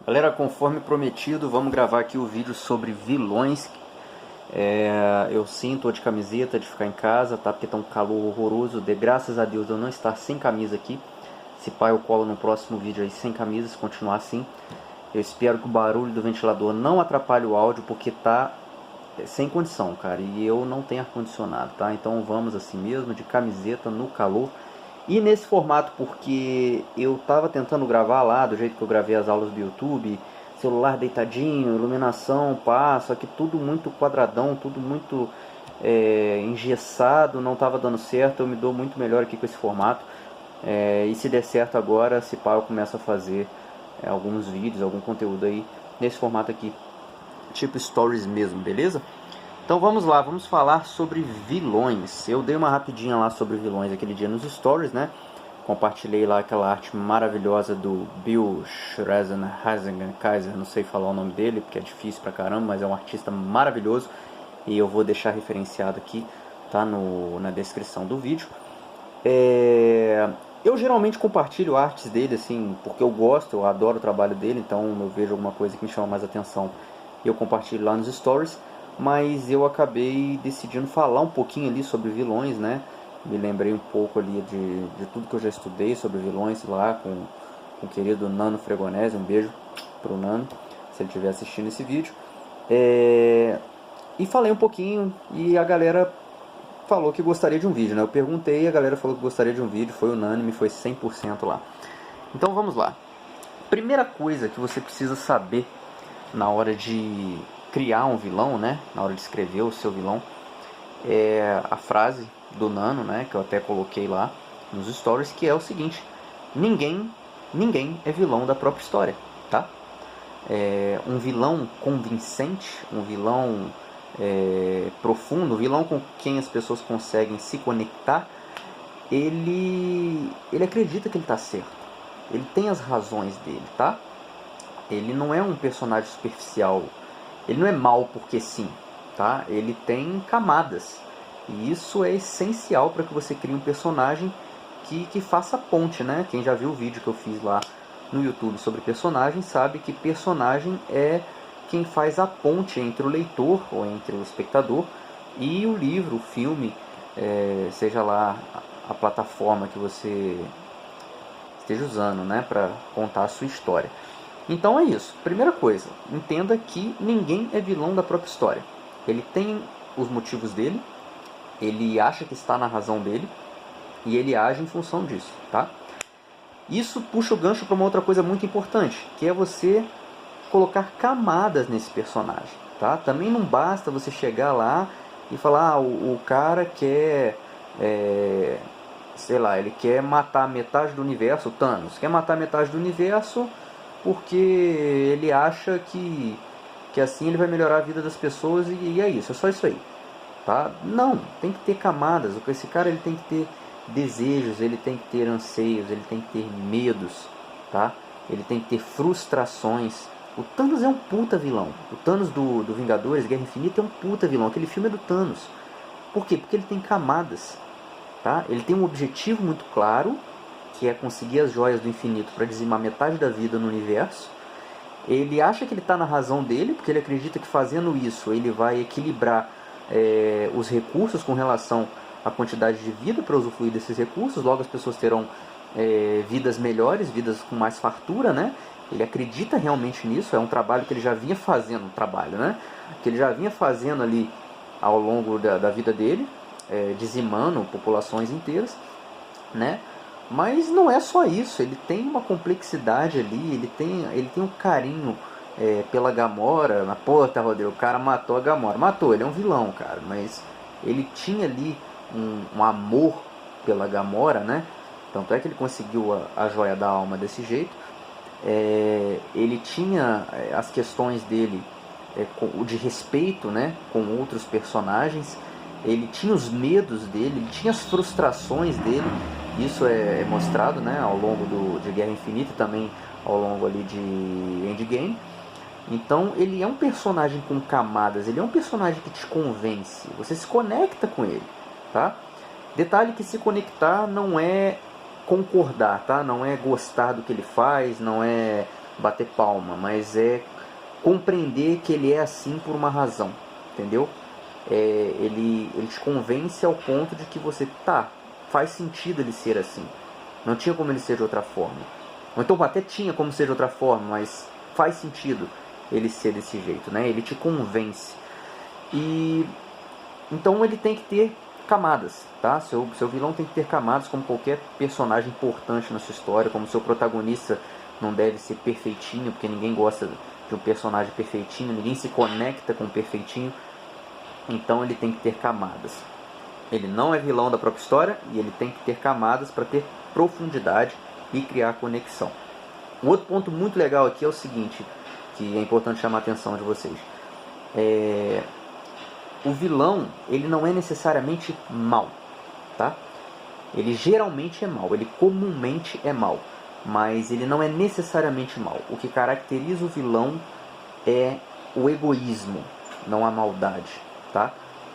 Galera, conforme prometido, vamos gravar aqui o vídeo sobre vilões. Eu sim, tô de camiseta, de ficar em casa, tá? Porque tá um calor horroroso. Graças a Deus eu não estar sem camisa aqui. Se pá, eu colo no próximo vídeo aí sem camisa, se continuar assim. Eu espero que o barulho do ventilador não atrapalhe o áudio, porque tá sem condição, cara. E eu não tenho ar-condicionado, tá? Então vamos assim mesmo, de camiseta, no calor. E nesse formato, porque eu tava tentando gravar lá, do jeito que eu gravei as aulas do YouTube, celular deitadinho, iluminação, pá, só que tudo muito quadradão, tudo muito engessado, não tava dando certo. Eu me dou muito melhor aqui com esse formato. E se der certo agora, se pá, eu começo a fazer alguns vídeos, algum conteúdo aí nesse formato aqui, tipo stories mesmo, beleza? Então vamos lá, vamos falar sobre vilões. Eu dei uma rapidinha lá sobre vilões aquele dia nos stories, né? Compartilhei lá aquela arte maravilhosa do Bill Kaiser, não sei falar o nome dele, porque é difícil pra caramba, mas é um artista maravilhoso. E eu vou deixar referenciado aqui, tá? Na descrição do vídeo. Eu geralmente compartilho artes dele, assim, porque eu gosto, eu adoro o trabalho dele, então eu vejo alguma coisa que me chama mais atenção e eu compartilho lá nos stories. Mas eu acabei decidindo falar um pouquinho ali sobre vilões, né? Me lembrei um pouco ali de tudo que eu já estudei sobre vilões lá com o querido Nano Fregonese. Um beijo pro Nano, se ele estiver assistindo esse vídeo. E falei um pouquinho e a galera falou que gostaria de um vídeo, né? Eu perguntei e a galera falou que gostaria de um vídeo, foi unânime, foi 100% lá. Então vamos lá. Primeira coisa que você precisa saber na hora de criar um vilão, né? Na hora de escrever o seu vilão, é a frase do Nano, né? Que eu até coloquei lá nos stories, que é o seguinte: ninguém é vilão da própria história, tá? Um vilão convincente, um vilão profundo, um vilão com quem as pessoas conseguem se conectar, ele acredita que ele está certo, ele tem as razões dele, tá? Ele não é um personagem superficial, ele não é mal porque sim, tá? Ele tem camadas, e isso é essencial para que você crie um personagem que faça ponte, né? Quem já viu o vídeo que eu fiz lá no YouTube sobre personagem sabe que personagem é quem faz a ponte entre o leitor ou entre o espectador e o livro, o filme, seja lá a plataforma que você esteja usando, né, para contar a sua história. Então é isso. Primeira coisa, entenda que ninguém é vilão da própria história. Ele tem os motivos dele, ele acha que está na razão dele e ele age em função disso, tá? Isso puxa o gancho para uma outra coisa muito importante, que é você colocar camadas nesse personagem, tá? Também não basta você chegar lá e falar, o cara quer, sei lá, ele quer matar metade do universo, o Thanos, quer matar metade do universo porque ele acha que assim ele vai melhorar a vida das pessoas e é isso, é só isso aí, tá? Não, tem que ter camadas. Esse cara ele tem que ter desejos, ele tem que ter anseios, ele tem que ter medos, tá? Ele tem que ter frustrações. O Thanos é um puta vilão. O Thanos do Vingadores, Guerra Infinita, é um puta vilão. Aquele filme é do Thanos. Por quê? Porque ele tem camadas, tá? Ele tem um objetivo muito claro, que é conseguir as joias do infinito para dizimar metade da vida no universo. Ele acha que ele está na razão dele, porque ele acredita que fazendo isso ele vai equilibrar os recursos com relação à quantidade de vida para usufruir desses recursos. Logo as pessoas terão vidas melhores, vidas com mais fartura, né? Ele acredita realmente nisso, é um trabalho que ele já vinha fazendo, que ele já vinha fazendo ali ao longo da vida dele, dizimando populações inteiras, né? Mas não é só isso, ele tem uma complexidade ali, ele tem um carinho pela Gamora. Na porra, Rodrigo, o cara matou a Gamora. Matou, ele é um vilão, cara, mas ele tinha ali um amor pela Gamora, né? Tanto é que ele conseguiu a joia da alma desse jeito. Ele tinha as questões dele de respeito, né, com outros personagens. Ele tinha os medos dele, ele tinha as frustrações dele. Isso é mostrado, né, ao longo de Guerra Infinita e também ao longo ali de Endgame. Então ele é um personagem com camadas, ele é um personagem que te convence, você se conecta com ele, tá? Detalhe que se conectar não é concordar, tá? Não é gostar do que ele faz, não é bater palma, mas é compreender que ele é assim por uma razão, entendeu? Ele te convence ao ponto de que você, faz sentido ele ser assim. Não tinha como ele ser de outra forma. Ou então até tinha como ser de outra forma, mas faz sentido ele ser desse jeito, né? Ele te convence. E então ele tem que ter camadas, tá? Seu vilão tem que ter camadas, como qualquer personagem importante na sua história, como seu protagonista não deve ser perfeitinho, porque ninguém gosta de um personagem perfeitinho, ninguém se conecta com o perfeitinho. Então ele tem que ter camadas. Ele não é vilão da própria história e ele tem que ter camadas para ter profundidade e criar conexão. Um outro ponto muito legal aqui é o seguinte, que é importante chamar a atenção de vocês. O vilão, ele não é necessariamente mau, tá? Ele geralmente é mau, ele comumente é mau, mas ele não é necessariamente mau. O que caracteriza o vilão é o egoísmo, não a maldade, tá?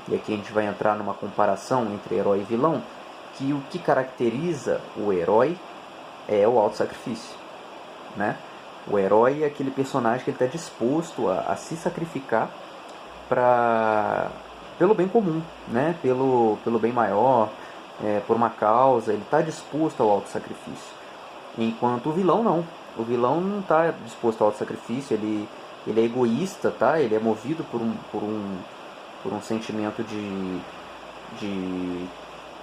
E aqui a gente vai entrar numa comparação entre herói e vilão, que o que caracteriza o herói é o autossacrifício, né? O herói é aquele personagem que está disposto a se sacrificar pelo bem comum, né? pelo bem maior, por uma causa, ele está disposto ao autossacrifício. Enquanto o vilão não. O vilão não está disposto ao autossacrifício, ele é egoísta, tá? Ele é movido por um sentimento de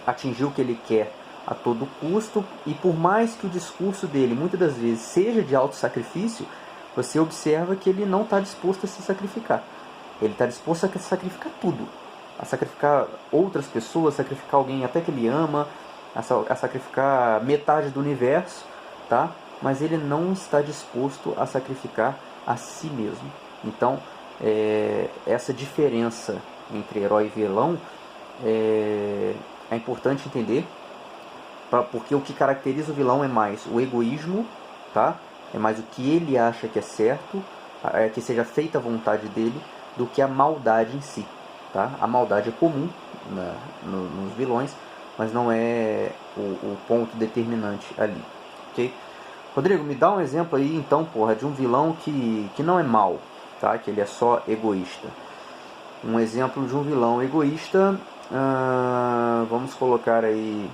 atingir o que ele quer a todo custo, e por mais que o discurso dele muitas das vezes seja de autossacrifício, você observa que ele não está disposto a se sacrificar. Ele está disposto a sacrificar tudo, a sacrificar outras pessoas, a sacrificar alguém até que ele ama, a sacrificar metade do universo, tá? Mas ele não está disposto a sacrificar a si mesmo. Então, essa diferença entre herói e vilão é importante entender, porque o que caracteriza o vilão é mais o egoísmo, tá? É mais o que ele acha que é certo, que seja feita a vontade dele, do que a maldade em si, tá? A maldade é comum nos vilões, mas não é o ponto determinante ali, ok? Rodrigo, me dá um exemplo aí então, de um vilão que não é mau, tá? Que ele é só egoísta. Um exemplo de um vilão egoísta, vamos colocar aí,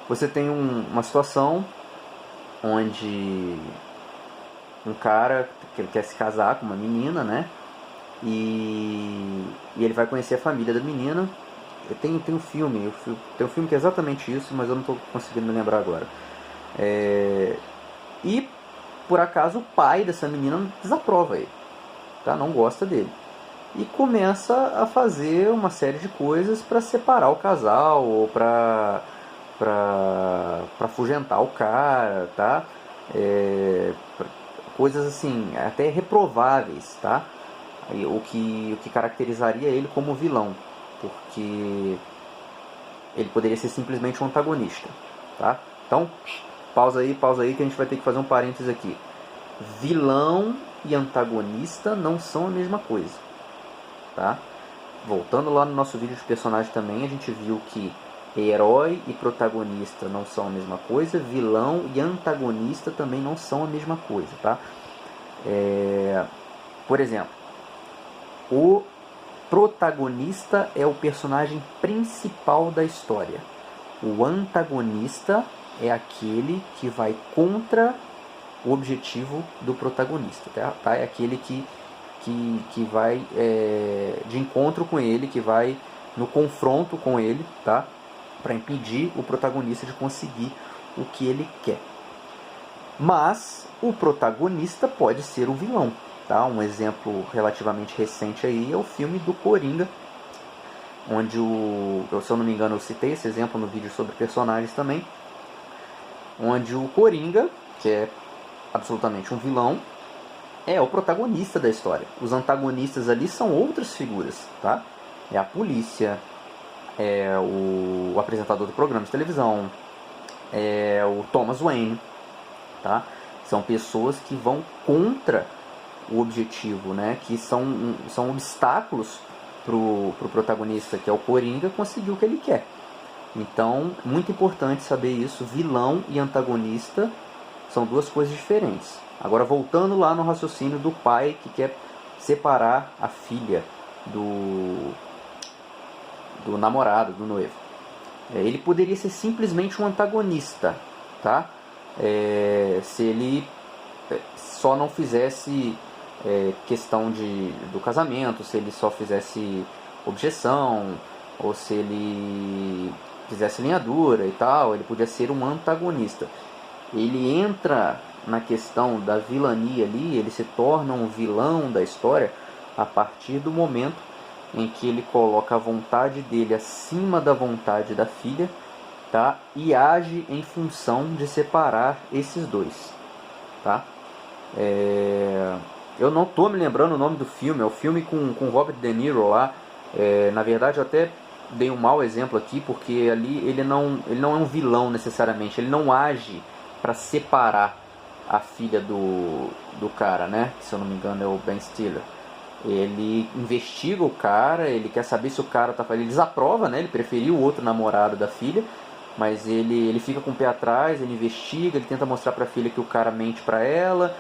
você tem uma situação onde um cara que ele quer se casar com uma menina, né? E ele vai conhecer a família da menina. Tem um filme que é exatamente isso, mas eu não estou conseguindo me lembrar agora. E por acaso o pai dessa menina desaprova ele, tá? Não gosta dele. E começa a fazer uma série de coisas para separar o casal, ou para afugentar o cara, tá? Coisas assim, até reprováveis, tá? O que caracterizaria ele como vilão, porque ele poderia ser simplesmente um antagonista, tá? Então, pausa aí que a gente vai ter que fazer um parênteses aqui. Vilão e antagonista não são a mesma coisa, tá? Voltando lá no nosso vídeo de personagem também, a gente viu que herói e protagonista não são a mesma coisa, vilão e antagonista também não são a mesma coisa, tá? Por exemplo, o protagonista é o personagem principal da história. O antagonista é aquele que vai contra o objetivo do protagonista, tá? É aquele que vai de encontro com ele, que vai no confronto com ele, tá? Para impedir o protagonista de conseguir o que ele quer. Mas o protagonista pode ser o vilão, tá? Um exemplo relativamente recente aí é o filme do Coringa, onde se eu não me engano eu citei esse exemplo no vídeo sobre personagens também, onde o Coringa, que é absolutamente um vilão, é o protagonista da história. Os antagonistas ali são outras figuras, tá? É a polícia, é o apresentador do programa de televisão, é o Thomas Wayne, tá? São pessoas que vão contra o objetivo, né? Que são obstáculos pro protagonista, que é o Coringa, conseguir o que ele quer. Então, muito importante saber isso. Vilão e antagonista São duas coisas diferentes. Agora, voltando lá no raciocínio do pai que quer separar a filha do namorado, do noivo. Ele poderia ser simplesmente um antagonista, tá? Se ele só não fizesse questão do casamento, se ele só fizesse objeção, ou se ele fizesse linha dura e tal, ele podia ser um antagonista. Ele entra na questão da vilania ali, ele se torna um vilão da história a partir do momento em que ele coloca a vontade dele acima da vontade da filha, tá? E age em função de separar esses dois, tá? Eu não estou me lembrando o nome do filme, é o filme com Robert De Niro lá. Na verdade, eu até dei um mau exemplo aqui, porque ali ele não é um vilão necessariamente, ele não age para separar a filha do cara, né? Se eu não me engano é o Ben Stiller. Ele investiga o cara, ele quer saber se o cara tá fazendo. Ele desaprova, né? Ele preferiu o outro namorado da filha, mas ele fica com o pé atrás, ele investiga, ele tenta mostrar pra filha que o cara mente pra ela.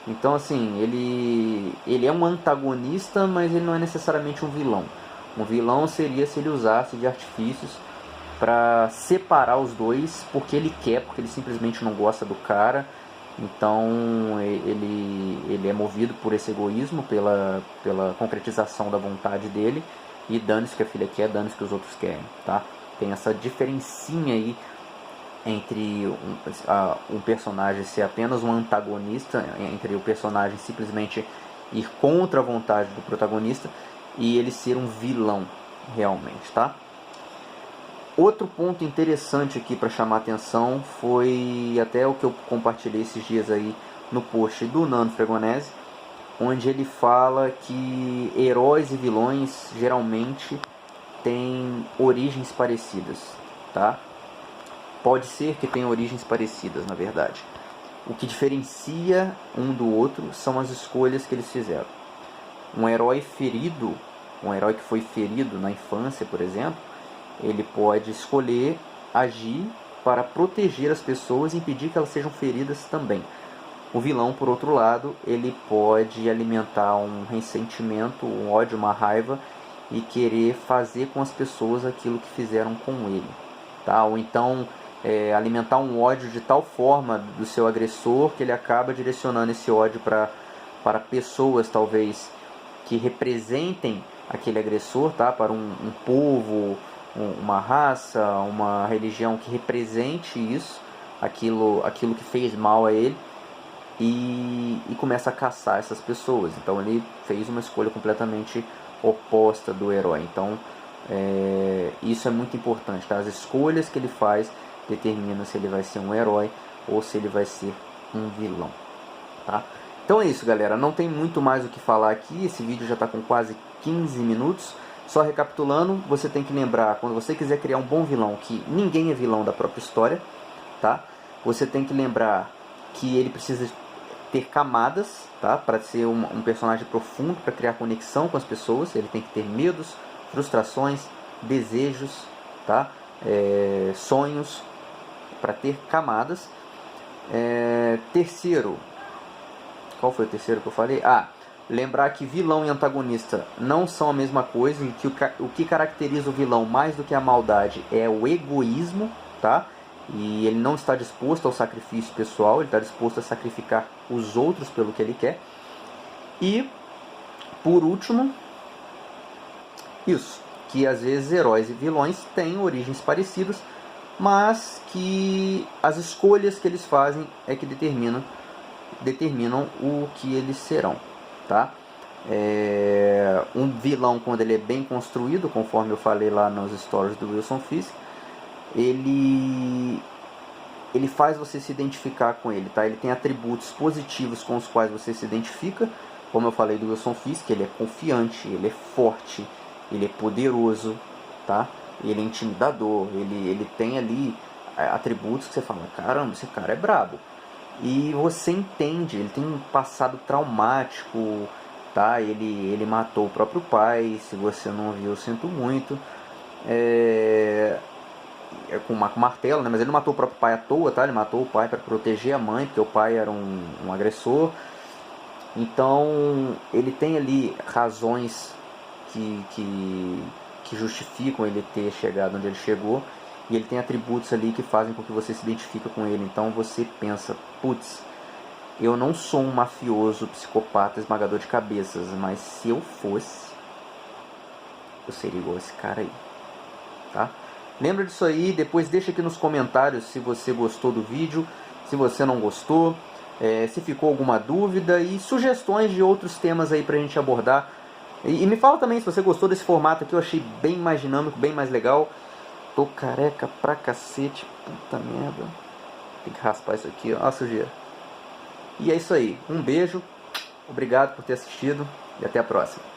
Então, assim, ele é um antagonista, mas ele não é necessariamente um vilão. Um vilão seria se ele usasse de artifícios para separar os dois, porque ele simplesmente não gosta do cara. Então ele é movido por esse egoísmo, pela concretização da vontade dele, e dane-se que a filha quer, dane-se que os outros querem, tá? Tem essa diferencinha aí entre um personagem ser apenas um antagonista, entre o personagem simplesmente ir contra a vontade do protagonista, e ele ser um vilão realmente, tá? Outro ponto interessante aqui para chamar a atenção foi até o que eu compartilhei esses dias aí no post do Nando Fregonese, onde ele fala que heróis e vilões geralmente têm origens parecidas, tá? Pode ser que tenham origens parecidas, na verdade. O que diferencia um do outro são as escolhas que eles fizeram. Um herói ferido, um herói que foi ferido na infância, por exemplo, ele pode escolher agir para proteger as pessoas e impedir que elas sejam feridas também. O vilão, por outro lado, ele pode alimentar um ressentimento, um ódio, uma raiva e querer fazer com as pessoas aquilo que fizeram com ele, tá? Ou então alimentar um ódio de tal forma do seu agressor que ele acaba direcionando esse ódio para pessoas talvez que representem aquele agressor, tá? Para um povo, uma raça, uma religião que represente isso, aquilo que fez mal a ele, e começa a caçar essas pessoas. Então ele fez uma escolha completamente oposta do herói. Então isso é muito importante, tá? As escolhas que ele faz determinam se ele vai ser um herói ou se ele vai ser um vilão, tá? Então é isso, galera, não tem muito mais o que falar aqui. Esse vídeo já está com quase 15 minutos. Só recapitulando, você tem que lembrar, quando você quiser criar um bom vilão, que ninguém é vilão da própria história, tá? Você tem que lembrar que ele precisa ter camadas, tá? Para ser um personagem profundo, para criar conexão com as pessoas. Ele tem que ter medos, frustrações, desejos, tá? Sonhos, para ter camadas. Terceiro, qual foi o terceiro que eu falei? Lembrar que vilão e antagonista não são a mesma coisa, e que o que caracteriza o vilão mais do que a maldade é o egoísmo, tá? E ele não está disposto ao sacrifício pessoal, ele está disposto a sacrificar os outros pelo que ele quer. E, por último, isso, que às vezes heróis e vilões têm origens parecidas, mas que as escolhas que eles fazem é que determinam o que eles serão, tá? Um vilão, quando ele é bem construído, conforme eu falei lá nos stories do Wilson Fisk, ele faz você se identificar com ele, tá? Ele tem atributos positivos com os quais você se identifica, como eu falei do Wilson Fisk, ele é confiante, ele é forte, ele é poderoso, tá? Ele é intimidador, ele tem ali atributos que você fala, caramba, esse cara é brabo. E você entende, ele tem um passado traumático, tá? Ele matou o próprio pai, se você não viu, eu sinto muito. com martelo, né? Mas ele não matou o próprio pai à toa, tá? Ele matou o pai para proteger a mãe, porque o pai era um agressor. Então ele tem ali razões que justificam ele ter chegado onde ele chegou, e ele tem atributos ali que fazem com que você se identifique com ele. Então você pensa, putz, eu não sou um mafioso, psicopata, esmagador de cabeças, mas se eu fosse, eu seria igual esse cara aí, tá? Lembra disso aí, depois deixa aqui nos comentários se você gostou do vídeo, se você não gostou, se ficou alguma dúvida e sugestões de outros temas aí pra gente abordar. E me fala também se você gostou desse formato aqui, eu achei bem mais dinâmico, bem mais legal. Tô careca pra cacete, puta merda. Tem que raspar isso aqui, ó a sujeira. E é isso aí, um beijo, obrigado por ter assistido e até a próxima.